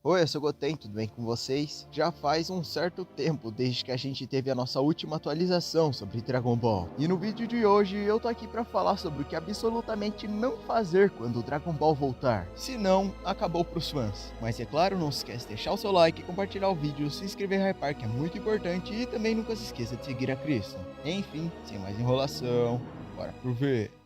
Oi, eu sou o Goten, tudo bem com vocês? Já faz um certo tempo desde que a gente teve a nossa última atualização sobre Dragon Ball. E no vídeo de hoje eu tô aqui pra falar sobre o que absolutamente não fazer quando o Dragon Ball voltar. Se não, acabou pros fãs. Mas é claro, não se esquece de deixar o seu like, compartilhar o vídeo, se inscrever e hypar, que é muito importante, e também nunca se esqueça de seguir a Krista. Enfim, sem mais enrolação, bora pro vídeo.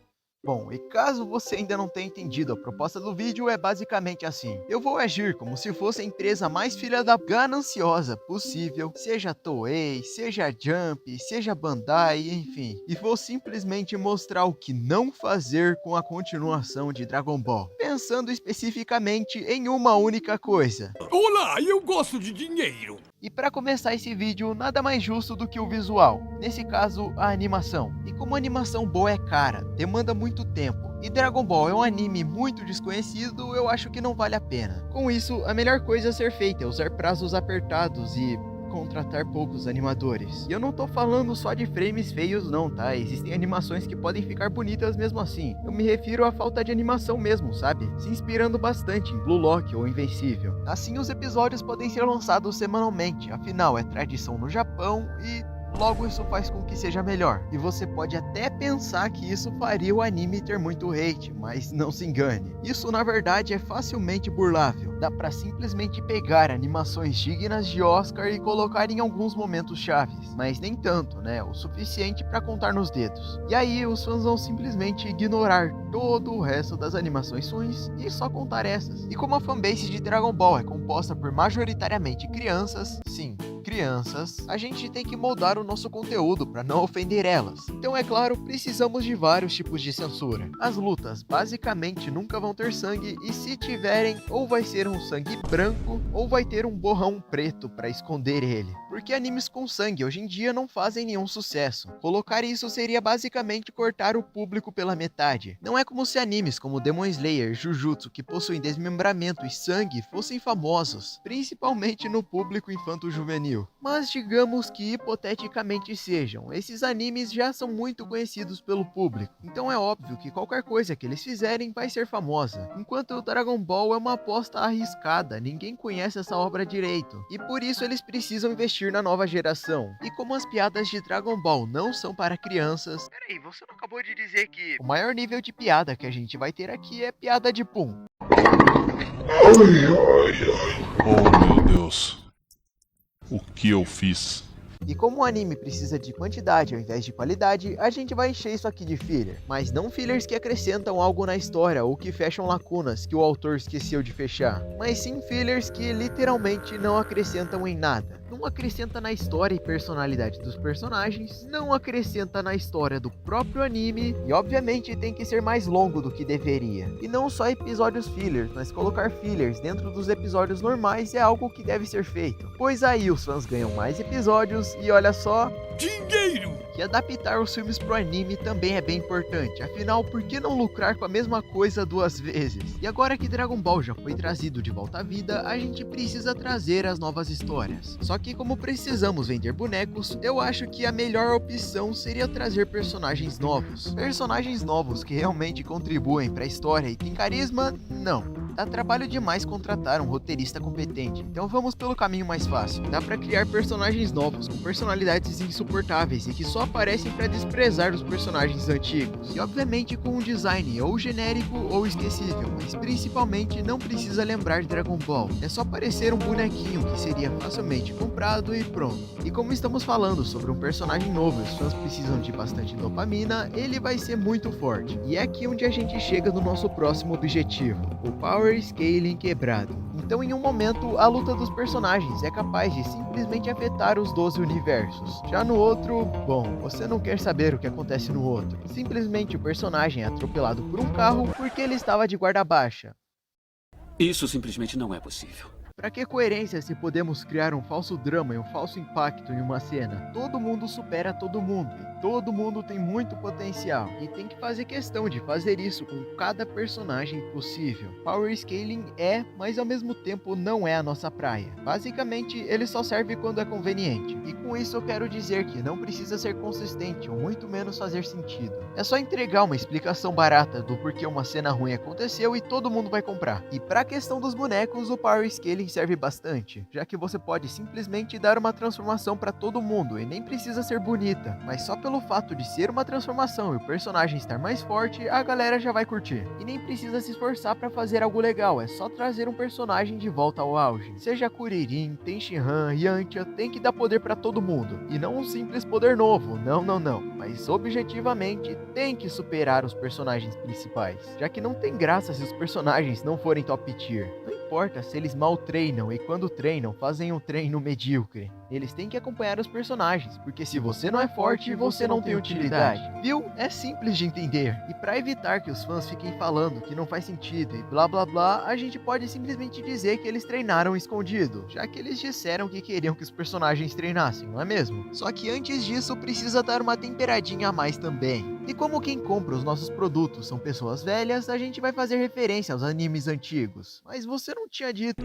Bom, e caso você ainda não tenha entendido, a proposta do vídeo é basicamente assim. Eu vou agir como se fosse a empresa mais filha da gananciosa possível, seja Toei, seja Jump, seja Bandai, enfim. E vou simplesmente mostrar o que não fazer com a continuação de Dragon Ball, pensando especificamente em uma única coisa. Olá, eu gosto de dinheiro. E para começar esse vídeo, nada mais justo do que o visual, nesse caso, a animação. E como a animação boa é cara, demanda muito tempo, e Dragon Ball é um anime muito desconhecido, eu acho que não vale a pena. Com isso, a melhor coisa a ser feita é usar prazos apertados e contratar poucos animadores. E eu não tô falando só de frames feios não, tá? Existem animações que podem ficar bonitas mesmo assim. Eu me refiro à falta de animação mesmo, sabe? Se inspirando bastante em Blue Lock ou Invencível. Assim os episódios podem ser lançados semanalmente, afinal é tradição no Japão e logo isso faz com que seja melhor. E você pode até pensar que isso faria o anime ter muito hate, mas não se engane. Isso na verdade é facilmente burlável. Dá pra simplesmente pegar animações dignas de Oscar e colocar em alguns momentos chaves. Mas nem tanto, né? O suficiente pra contar nos dedos. E aí os fãs vão simplesmente ignorar todo o resto das animações ruins e só contar essas. E como a fanbase de Dragon Ball é composta por majoritariamente crianças, sim, crianças, a gente tem que moldar o nosso conteúdo para não ofender elas. Então é claro, precisamos de vários tipos de censura. As lutas basicamente nunca vão ter sangue e se tiverem, ou vai ser um sangue branco ou vai ter um borrão preto para esconder ele. Porque animes com sangue hoje em dia não fazem nenhum sucesso. Colocar isso seria basicamente cortar o público pela metade. Não é como se animes como Demon Slayer, Jujutsu, que possuem desmembramento e sangue, fossem famosos, principalmente no público infanto-juvenil. Mas digamos que hipoteticamente sejam, esses animes já são muito conhecidos pelo público, então é óbvio que qualquer coisa que eles fizerem vai ser famosa. Enquanto o Dragon Ball é uma aposta arriscada, ninguém conhece essa obra direito, e por isso eles precisam investir na nova geração. E como as piadas de Dragon Ball não são para crianças... Peraí, você não acabou de dizer que o maior nível de piada que a gente vai ter aqui é piada de pum? Oh meu Deus, o que eu fiz? E como o anime precisa de quantidade ao invés de qualidade, a gente vai encher isso aqui de filler. Mas não fillers que acrescentam algo na história ou que fecham lacunas que o autor esqueceu de fechar. Mas sim fillers que literalmente não acrescentam em nada. Não acrescenta na história e personalidade dos personagens, não acrescenta na história do próprio anime, e obviamente tem que ser mais longo do que deveria. E não só episódios fillers, mas colocar fillers dentro dos episódios normais é algo que deve ser feito. Pois aí os fãs ganham mais episódios e olha só... Dinheiro! Que adaptar os filmes pro anime também é bem importante, afinal, por que não lucrar com a mesma coisa duas vezes? E agora que Dragon Ball já foi trazido de volta à vida, a gente precisa trazer as novas histórias. Só que como precisamos vender bonecos, eu acho que a melhor opção seria trazer personagens novos. Personagens novos que realmente contribuem para a história e têm carisma? Não. Dá trabalho demais contratar um roteirista competente, então vamos pelo caminho mais fácil. Dá pra criar personagens novos, com personalidades insuportáveis e que só aparecem pra desprezar os personagens antigos. E obviamente com um design ou genérico ou esquecível, mas principalmente não precisa lembrar de Dragon Ball. É só parecer um bonequinho que seria facilmente comprado e pronto. E como estamos falando sobre um personagem novo e os fãs precisam de bastante dopamina, ele vai ser muito forte. E é aqui onde a gente chega no nosso próximo objetivo, o Power Scaling quebrado. Então em um momento a luta dos personagens é capaz de simplesmente afetar os 12 universos. Já no outro, bom, você não quer saber o que acontece no outro. Simplesmente o personagem é atropelado por um carro porque ele estava de guarda baixa. Isso simplesmente não é possível. Pra que coerência se podemos criar um falso drama e um falso impacto em uma cena? Todo mundo supera todo mundo, e todo mundo tem muito potencial, e tem que fazer questão de fazer isso com cada personagem possível. Power Scaling é, mas ao mesmo tempo não é a nossa praia. Basicamente, ele só serve quando é conveniente, e com isso eu quero dizer que não precisa ser consistente, ou muito menos fazer sentido. É só entregar uma explicação barata do porquê uma cena ruim aconteceu e todo mundo vai comprar. E pra questão dos bonecos, o Power Scaling também serve bastante, já que você pode simplesmente dar uma transformação pra todo mundo e nem precisa ser bonita, mas só pelo fato de ser uma transformação e o personagem estar mais forte, a galera já vai curtir. E nem precisa se esforçar pra fazer algo legal, é só trazer um personagem de volta ao auge. Seja Kuririn, Tenshinhan, Yantia, tem que dar poder pra todo mundo, e não um simples poder novo, não, mas objetivamente tem que superar os personagens principais, já que não tem graça se os personagens não forem top tier. Não importa se eles mal treinam e quando treinam fazem um treino medíocre. Eles têm que acompanhar os personagens, porque se você não é forte, você não tem utilidade. Viu? É simples de entender. E para evitar que os fãs fiquem falando que não faz sentido e blá blá blá, a gente pode simplesmente dizer que eles treinaram escondido, já que eles disseram que queriam que os personagens treinassem, não é mesmo? Só que antes disso precisa dar uma temperadinha a mais também. E como quem compra os nossos produtos são pessoas velhas, a gente vai fazer referência aos animes antigos. Mas você não tinha dito.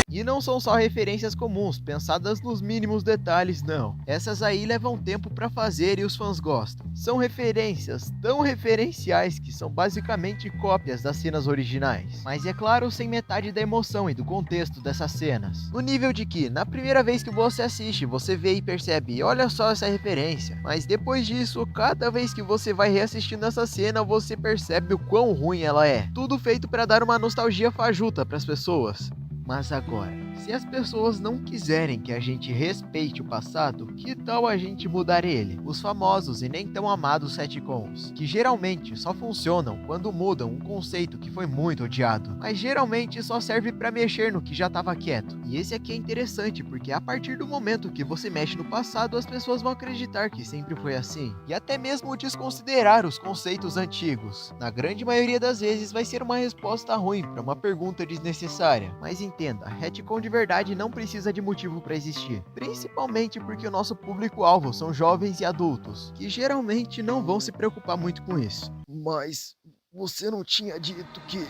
E não são só referências comuns, pensadas nos mínimos detalhes, não. Essas aí levam tempo pra fazer e os fãs gostam. São referências tão referenciais que são basicamente cópias das cenas originais. Mas é claro, sem metade da emoção e do contexto dessas cenas. No nível de que, na primeira vez que você assiste, você vê e percebe, olha só essa referência. Mas depois disso, cada vez que você vai reassistindo essa cena, você percebe o quão ruim ela é. Tudo feito pra dar uma nostalgia fajuta pras pessoas. Mas agora, se as pessoas não quiserem que a gente respeite o passado, que tal a gente mudar ele? Os famosos e nem tão amados retcons, que geralmente só funcionam quando mudam um conceito que foi muito odiado, mas geralmente só serve pra mexer no que já estava quieto. E esse aqui é interessante porque a partir do momento que você mexe no passado, as pessoas vão acreditar que sempre foi assim, e até mesmo desconsiderar os conceitos antigos. Na grande maioria das vezes vai ser uma resposta ruim para uma pergunta desnecessária, mas entenda, retcon de verdade não precisa de motivo para existir, principalmente porque o nosso público-alvo são jovens e adultos, que geralmente não vão se preocupar muito com isso. Mas você não tinha dito que...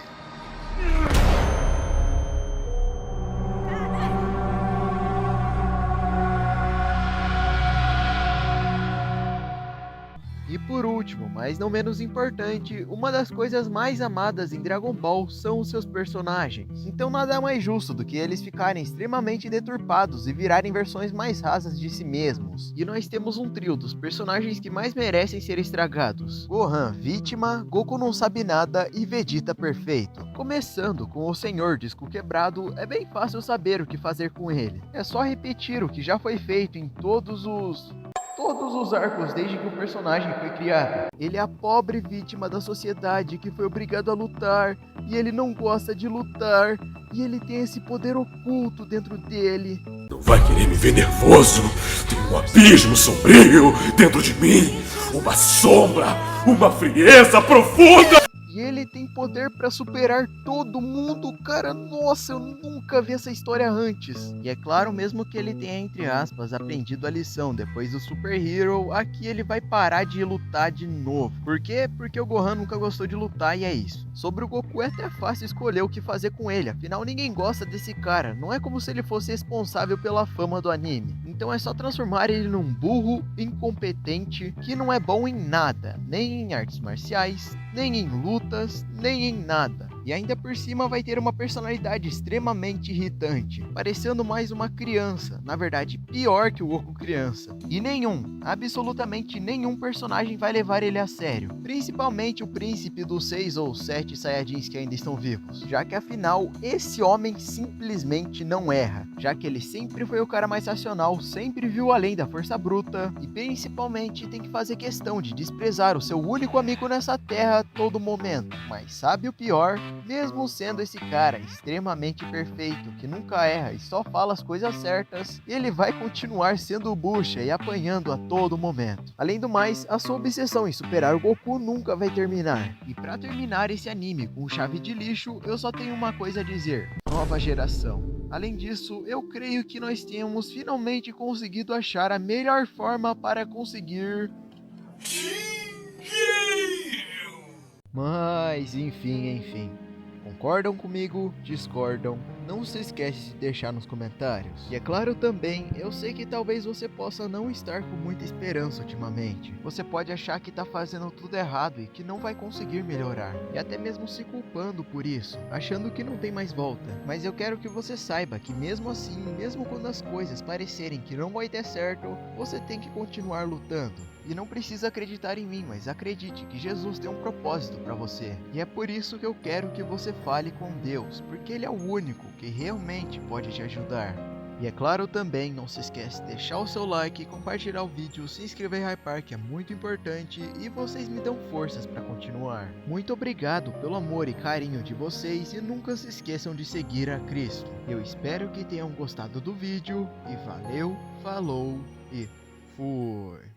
E por último, mas não menos importante, uma das coisas mais amadas em Dragon Ball são os seus personagens. Então nada mais justo do que eles ficarem extremamente deturpados e virarem versões mais rasas de si mesmos. E nós temos um trio dos personagens que mais merecem ser estragados: Gohan, vítima, Goku não sabe nada e Vegeta perfeito. Começando com o Senhor Disco Quebrado, é bem fácil saber o que fazer com ele. É só repetir o que já foi feito em todos os arcos desde que o personagem foi criado. Ele é a pobre vítima da sociedade que foi obrigado a lutar, e ele não gosta de lutar, e ele tem esse poder oculto dentro dele. Não vai querer me ver nervoso? Tem um abismo sombrio dentro de mim, uma sombra, uma frieza profunda! E ele tem poder pra superar todo mundo, cara, nossa, eu nunca vi essa história antes. E é claro, mesmo que ele tenha, entre aspas, aprendido a lição depois do Super Hero, aqui ele vai parar de lutar de novo. Por quê? Porque o Gohan nunca gostou de lutar e é isso. Sobre o Goku é até fácil escolher o que fazer com ele, afinal ninguém gosta desse cara, não é como se ele fosse responsável pela fama do anime. Então é só transformar ele num burro, incompetente, que não é bom em nada, nem em artes marciais, nem em lutas, nem em nada. E ainda por cima vai ter uma personalidade extremamente irritante, parecendo mais uma criança, na verdade pior que o Goku criança. E absolutamente nenhum personagem vai levar ele a sério, principalmente o príncipe dos 6 ou 7 Saiyajins que ainda estão vivos, já que afinal esse homem simplesmente não erra, já que ele sempre foi o cara mais racional, sempre viu além da força bruta e principalmente tem que fazer questão de desprezar o seu único amigo nessa terra a todo momento. Mas sabe o pior? Mesmo sendo esse cara extremamente perfeito, que nunca erra e só fala as coisas certas, ele vai continuar sendo bucha e apanhando a todo momento. Além do mais, a sua obsessão em superar o Goku nunca vai terminar. E pra terminar esse anime com chave de lixo, eu só tenho uma coisa a dizer: nova geração. Além disso, eu creio que nós temos finalmente conseguido achar a melhor forma para conseguir... Mas, enfim. Concordam comigo? Discordam? Não se esquece de deixar nos comentários. E é claro também, eu sei que talvez você possa não estar com muita esperança ultimamente. Você pode achar que tá fazendo tudo errado e que não vai conseguir melhorar. E até mesmo se culpando por isso, achando que não tem mais volta. Mas eu quero que você saiba que mesmo assim, mesmo quando as coisas parecerem que não vai ter certo, você tem que continuar lutando. E não precisa acreditar em mim, mas acredite que Jesus tem um propósito para você. E é por isso que eu quero que você fale com Deus, porque Ele é o único que realmente pode te ajudar. E é claro também, não se esquece de deixar o seu like, compartilhar o vídeo, se inscrever em Hypark é muito importante e vocês me dão forças para continuar. Muito obrigado pelo amor e carinho de vocês e nunca se esqueçam de seguir a Cristo. Eu espero que tenham gostado do vídeo e valeu, falou e fui!